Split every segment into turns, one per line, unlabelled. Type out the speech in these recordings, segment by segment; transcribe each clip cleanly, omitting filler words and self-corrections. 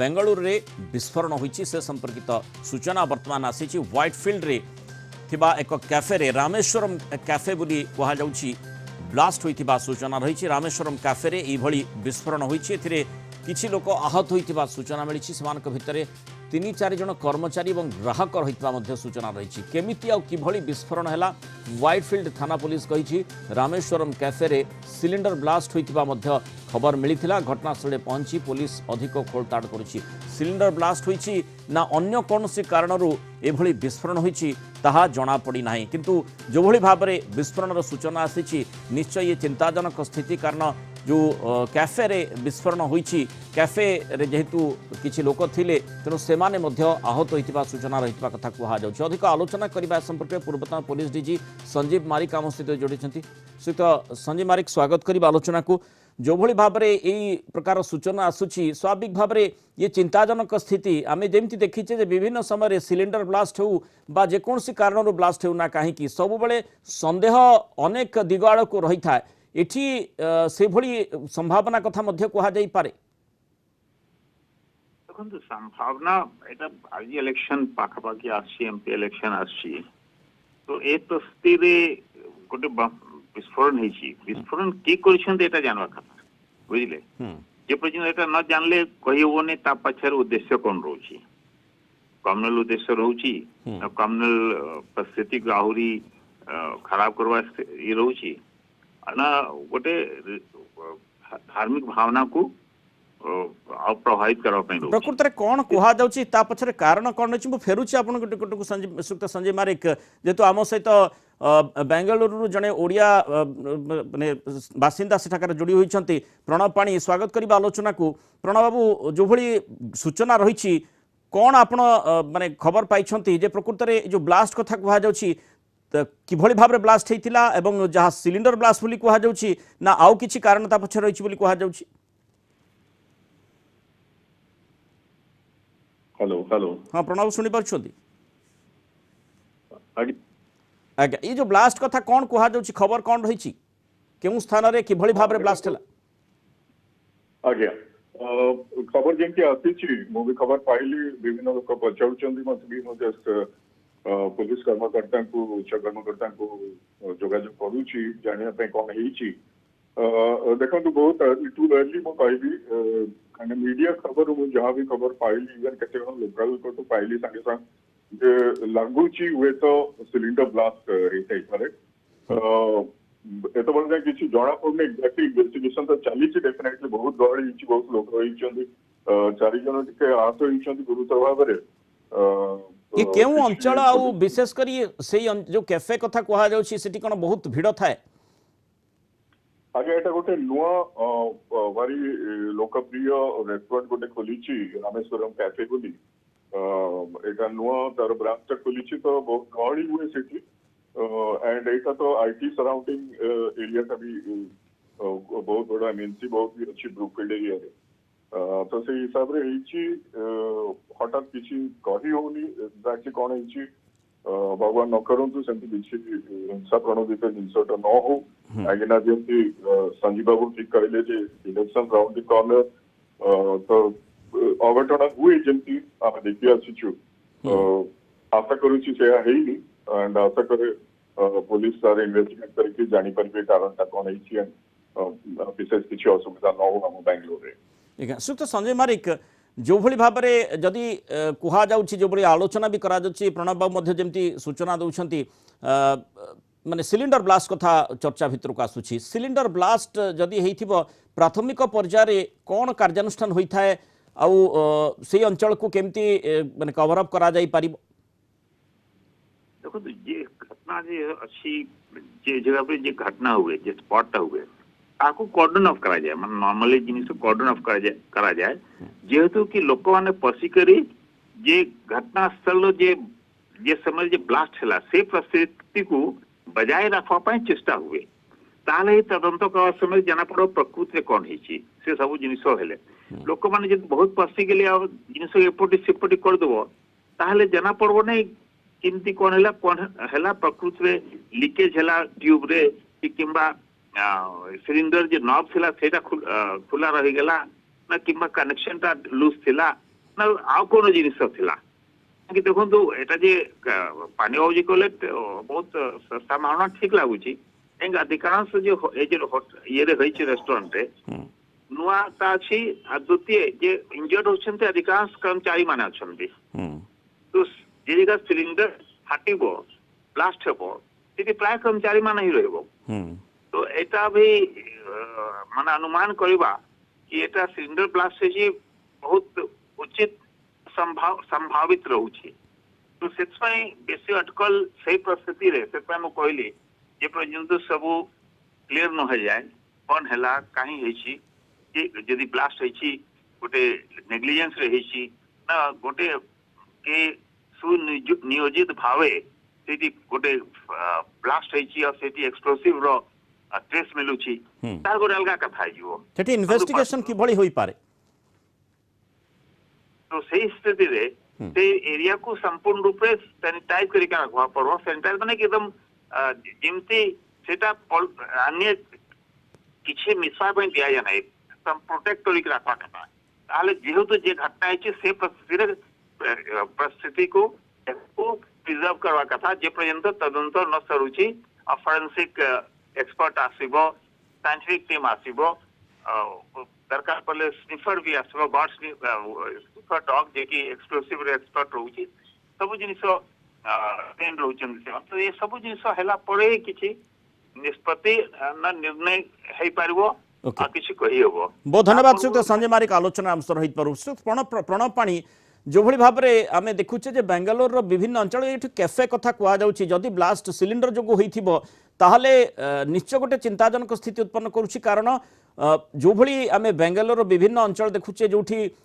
बेंगलुरु रे विस्फोरण होईछि से संपर्कित सूचना वर्तमान आसीछि व्हाइटफील्ड रे थिबा एक कैफे रे रामेश्वरम कैफे बुली कहा जाउछि ब्लास्ट होइथिबा सूचना रहिछि। रामेश्वरम कैफे रे ई भली विस्फोरण होईछि। एथिरे किछि लोक आहत होइथिबा सूचना मिलिछि। सेमानक भितरे 3-4 जन कर्मचारी और ग्राहक रही सूचना रही। केमिति आ किभली विस्फोरण है व्हाइटफील्ड थाना पुलिस कही रामेश्वरम कैफे रे सिलिंडर ब्लास्ट होइथिबा मध्य खबर मिलिथिला। घटनास्थल पहुंची पुलिस अधिक खोलताड़ करुछि। सिलिंडर ब्लास्ट होइछि ना अन्य कौनसी कारणरू एभली विस्फोरण होइछि ताहा जଣା पड़ी नाही, किंतु जो भली भाबरे विस्फोरणर सूचना आसीछि निश्चय ये चिंताजनक स्थिति। कारण जो कैफे रे विस्फोरण होइछि कैफे रे जेहेतु किछि लोक थिले तेणु सेमाने मध्य आहत होइथिबा सूचना रहितबा कथा कुहा जाउछि। अधिक आलोचना करिबा संपर्क पूर्वतन पुलिस डीजी संजीव मारिक आम सहित जोड़िछन्ति। सहित संजीव मारिक स्वागत करिबा आलोचना को। जो भली भाबरे एई प्रकार सूचना आसुछि स्वाभाविक भाबरे ये चिंताजनक स्थिति आमे जेमति देखिछे जे विभिन्न समय सिलिंडर ब्लास्ट हो बा जेकोनसी कारणरू ब्लास्ट हो ना काहेकि सब बेले संदेह अनेक दिग आड़ को रही था। एठी से भली संभावना कथा मध्य कहा जाई पारे।
देखो संभावना एटा आज इलेक्शन पाखापाखि आसी एमपी इलेक्शन आसी तो ए तस्ती रे गोटे विस्फोरण हेची। विस्फोरण के करिसन एटा जानवा कथा बुझिले। जे पर्यंत एटा न जानले कहि होने ता पछर उद्देश्य कोन रहउची। कम्युनल उद्देश्य रहउची कम्युनल परिस्थिति आहुरी खराब करवा ये रहउची ना गोटे धार्मिक भावना को प्रभावित करने
प्रकृत में कौन कह जाउछि ता पछरे कारण कौन अछि। मु फेरुछि आपन को संजय मारिक जेतु आम सहित बेंगलुरु जने ओडिया माने बासिंदा सेठाकर जोड़ी होइछन्ति प्रणव पाणी स्वागत करिबा आलोचना को। प्रणव बाबू जो भली सूचना रहिछि कौन आपण माने खबर पाइछन्ति जे प्रकृत में जो ब्लास्ट कथा कह जाउछि किभली भाबरे ब्लास्ट हेतिला एवं जहाँ सिलिंडर ब्लास्ट बोली कह जाउछि ना आउ किछि कारण ता पछरे रहिछि बोली कह जाउछि।
हेलो हेलो
हाँ प्रणव शुणी पार्छन्ति आज्ञा ये जो ब्लास्ट कथा कौन कह जाउछि खबर कौन रहिछि केउ स्थान रे किभली भाबरे ब्लास्ट हला
आज्ञा खबर जेंति आसीछि मु भी खबर पाइली विभिन्न लोक पचाउछन्ति मत भी मु जस्ट पुलिस कर्मकर्ता को उच्च कर्मकर्ता को जोगाजोग करुछि जानिया पे कौन हेछि। देखो बहुत टू अर्ली मु कहबी काने मीडिया खबर मु जहां भी खबर पाइली इवन केते लोकल को तो पाइली संगे संग जे लागुची हुए तो सिलिंडर ब्लास्ट हेतै पारे। एतो बल किछि जणा पड़ने एक्जेक्टली इन्वेस्टिगेशन तो चली छि। डेफिनेटली बहुत गहरी हिछि बहुत लोक रहिछन्ति 4 जन टिके आहत हिछन्ति गुरुतर भाबरे।
ये केउ अंचल आउ विशेष करी से जो कैफे कथा कहा जाउछि सेठी कोन बहुत भीड़ थाए।
आगे एटा गोटे नुआ वारी लोकप्रिय रेस्टोरेंट गोटे खोलीछि रामेश्वरम कैफे बोली एटा नुआ तार ब्रांच खोलीछि तो बहुत गहरी हुए सेठी एंड एटा तो आईटी सराउंडिंग एरिया का भी बहुत बड़ा एमएनसी बहुत भी अच्छी ब्रुकफील्ड एरिया रे तो से हिसाब रे हेछि हठात किछि कहि होनी एक्जेक्टली कोन हेछि भगवान न करंतु सेंति किछि हिंसा प्रणोदित जिनसटा न हो। आगिना जेंति संजीव बाबू ठीक कहले जे इलेक्शन राउंड द कॉर्नर तो अघटना हुए जेंति आप देखि आछिछु आशा करूछि से हेइनी एंड आशा करे पुलिस सारे इन्वेस्टिगेट करके जानि परबे कारण ता कोन हेछि विशेष किछि असुविधा न हो हम बेंगलुरु रे।
सुक्त संजय मारिक जो भली भाबरे जदि कुहा जाउछि जो भली आलोचना भी करा जाउछि प्रणव बाबू मध्य जेमति सूचना दउछन्ति माने सिलिंडर ब्लास्ट कथा चर्चा भितर को आसुछि। सिलिंडर ब्लास्ट जदि हेइथिबो प्राथमिक पर्याय रे कोन कार्यानुष्ठान होइथाय आउ सेही अंचल को केमति माने कवर अप करा जाई पारिबो।
देखो ये घटना जे अच्छी जे जगह पे जे घटना हुए जे स्पॉट हुए आको कॉर्डन ऑफ करा जाए मतलब नॉर्मली जिनिस कॉर्डन ऑफ करा जाए जेहेतु कि लोक माने पसी करी जे घटना स्थल जे समय जे ब्लास्ट हला से परिस्थिति को बजाय रखवा पाए चेष्टा हुए ताले तदंत का समय जना पड़ो प्रकृति रे कोन हिची से सब जिनिस हेले लोक माने जे बहुत पसी गेले अब जिनिस एपोटी सेपोटी कर देबो ताले जना पड़बो नै किंती कोन हला प्रकृति रे लीकेज हला ट्यूब रे कि किंबा सिलिंडर जे नॉब थिला सेटा खुला रही गेला ना किंबा कनेक्शन ता लूज थिला ନା ଆଉ କଣ ଜିନିଷ ଥିଲା कि देखो एटा जे पानी बाबू जी कहले बहुत सस्ता मावना ठीक लगुच अधिकांश जो ये रेस्टोरेंट रे नुआ अच्छी द्वितीय जे इंजर्ड होती अधिकांश कर्मचारी मान अच्छा तो जे जगह सिलिंडर फाटब ब्लास्ट हे प्राय कर्मचारी मान ही तो एटा भी मान अनुमान करवा कि एटा सिलिंडर ब्लास्ट है बहुत उचित संभावित रोचे तो से बेसी अटकल से परिस्थिति रे से कहली जे पर्यंत सब क्लीयर न हो जाए कौन है कहीं जदि ब्लास्ट गोटे नेग्लिजेंस रे ना गोटे के सुनियोजित भावे से गोटे ब्लास्ट एक्सप्लोसिव रो ट्रेस मिलुची तार गोटे अलग कथा
सेठी इन्वेस्टिगेशन किभली होई पारे
तो सही स्थिति रे से एरिया को संपूर्ण रूप से सैनिटाइज करके रखवा पड़ो सैनिटाइज माने कि एकदम जिमती सेटा अन्य किछि मिसवा पे दिया जाना है सम प्रोटेक्ट करके रखवा कथा ताले जेहेतु जे घटना है से परिस्थिति को प्रिजर्व करवा कथा जे पर्यंत तदंत न सरुची फॉरेंसिक एक्सपर्ट आसीबो साइंटिफिक टीम आसीबो दरकार पड़े स्निफर भी आसो बर्ड स्निफर डॉग जे कि एक्सप्लोसिव रे एक्सपर्ट रोची सब जिनिस ट्रेन रोचन तो ये सब जिनिस हैला परे किछि निष्पत्ति न निर्णय हे पारबो आ किछि कहि होबो।
बहुत धन्यवाद श्रीयुक्त संजय मारिक आलोचना आम रही पारु श्रीयुक्त प्रणव पाणी जो भली भाव में आम देखुचे जे बेंगालोर विभिन्न अंचल ये कैफे कथा कहुच्छी जदि ब्लास्ट सिलिंडर जो होइथिबो ताहले निश्चय गोटे चिंताजनक स्थिति उत्पन्न करुच्ची कारण जो भली आम बेंगालोर विभिन्न अंचल देखुचे जो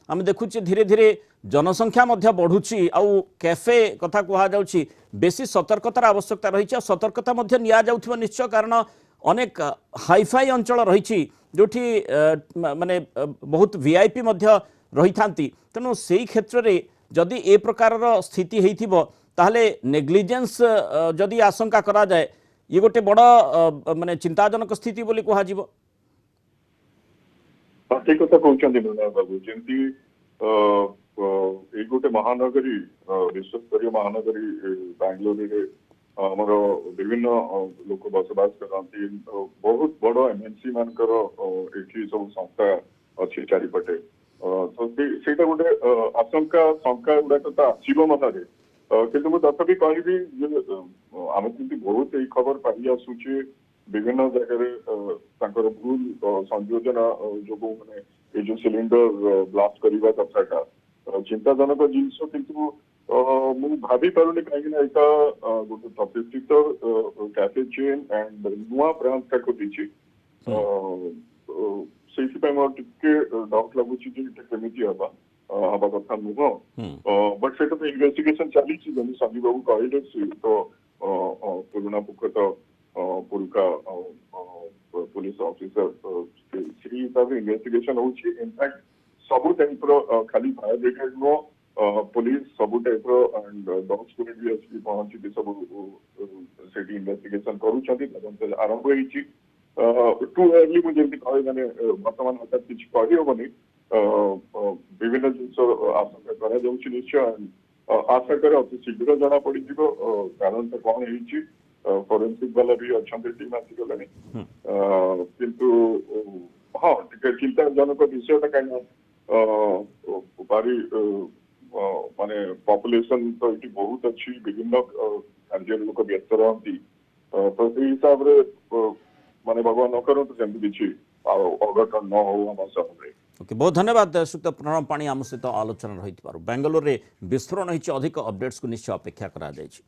आम देखुचे धीरे धीरे जनसंख्या मध्य बढ़ुची आउ कैफे कथा कहुच्छी बेसी सतर्कतार आवश्यकता रही सतर्कता मध्य निया जाउथिबो निश्चय कारण अनेक हाईफाई अंचल रही जो माने बहुत वीआईपी मध्य रही थांती तेणु से क्षेत्र में जदि ए प्रकार स्थिति होइथिबो ताहले नेग्लिजेंस जदि आशंका करा जाए ये गोटे बड़ माने चिंताजनक स्थिति बोली कहा जीवो।
ठीक कथा कहउछन्ती मृणाल बाबू जेंती ए गोटे महानगरी विश्वस्तरीय महानगरी बेंगलोर रे हमर विभिन्न लोक बसवास करती बहुत बड़ एमएनसी मानकर एठी सब संस्था अच्छी चारिपटे तो ସେଇଟା ଗୋଟେ ଆଶଙ୍କା ଶଙ୍କା ଗୁଡାକ ତ ଆସିବ ମନରେ କିନ୍ତୁ ମୁଁ ତଥାପି କହିବି ଯେ ଆମେ ଯେମିତି ବହୁତ ଏଇ ଖବର ପାଇ ଆସୁଛେ ବିଭିନ୍ନ ଜାଗାରେ ତାଙ୍କର ଭୁଲ ସଂଯୋଜନା ଯୋଗୁଁ ମାନେ ଏଇ ଯୋଉ ସିଲିଣ୍ଡର ବ୍ଲାଷ୍ଟ କରିବା କଥାଟା ଚିନ୍ତାଜନକ ଜିନିଷ କିନ୍ତୁ ମୁଁ ଭାବି ପାରୁନି କାହିଁକି ନା ଏଇଟା ଗୋଟେ ପ୍ରତିଷ୍ଠିତ କ୍ୟାଫେ ଚେନ୍ ଆଣ୍ଡ ନୂଆ ବ୍ରାଞ୍ଚଟା ଖୋଲିଛି ସେଇଥିପାଇଁ ମୋର ଟିକେ ଡାଉଟ୍ ଲାଗୁଛି ଯେ ଏଇଟା କେମିତି ହବା କଥା ନୁହଁ ବଟ୍ ସେଇଟା ତ ଇନଭେଷ୍ଟିଗେସନ ଚାଲିଛି ଯେମିତି ସଞ୍ଜୀବ ବାବୁ କହିଲେ ସେ ତ ପୁରୁଣା ମୁଖ୍ୟତଃ ପୁରୁକା पुलिस ऑफिसर ସେଇ ହିସାବରେ ଇନଭେଷ୍ଟିଗେସନ ହଉଛି ଇନଫ୍ୟାକ୍ଟ ସବୁ ଟାଇପ୍ର ଖାଲି ଫାୟାର ବ୍ରିଗେଡ ନୁହଁ पुलिस ସବୁ ଟାଇପ୍ର ଆଣ୍ଡ ଡଗ୍ ସ୍କ୍ୱାଡ୍ ବି ଆସିକି ପହଞ୍ଚିକି ସବୁ ସେଠି ଇନଭେଷ୍ଟିଗେସନ କରୁଛନ୍ତି ତଦନ୍ତ ଆରମ୍ଭ ହେଇଛି ଟୁ अर्ली ମୁଁ ଯେମିତି କହେ ମାନେ ବର୍ତ୍ତମାନ ହଠାତ୍ କିଛି କହିହେବନି ବିଭିନ୍ନ ଜିନିଷ ଆଶଙ୍କା କରାଯାଉଛି ନିଶ୍ଚୟ ଆଶା କରେ ଅତି ଶୀଘ୍ର ଜଣା ପଡିଯିବ କାରଣଟା କଣ ହେଇଛି ଫରେନ୍ସିକ ବାଲା ବି ଅଛନ୍ତି ଟିମ୍ ଆସିଗଲାଣି କିନ୍ତୁ ହଁ ଟିକେ ଚିନ୍ତାଜନକ ବିଷୟଟା କାହିଁକି ଭାରି ମାନେ ପପୁଲେସନ ତ ଏଠି ବହୁତ ଅଛି ବିଭିନ୍ନ କାର୍ଯ୍ୟରେ ଲୋକ ବ୍ୟସ୍ତ ରହନ୍ତି ତ ସେଇ ହିସାବରେ ମାନେ ଭଗବାନ ନ କରନ୍ତୁ ସେମିତି କିଛି ଅଘଟନ ନ ହଉ ଆମ ସହରରେ।
ओके बहुत धन्यवाद श्रीयुक्त प्रणव पाणी आम सहित आलोचना रही बेंगलोर में विस्फोरण होती अधिक अपडेट्स को निश्चय अपेक्षा करा जायछि।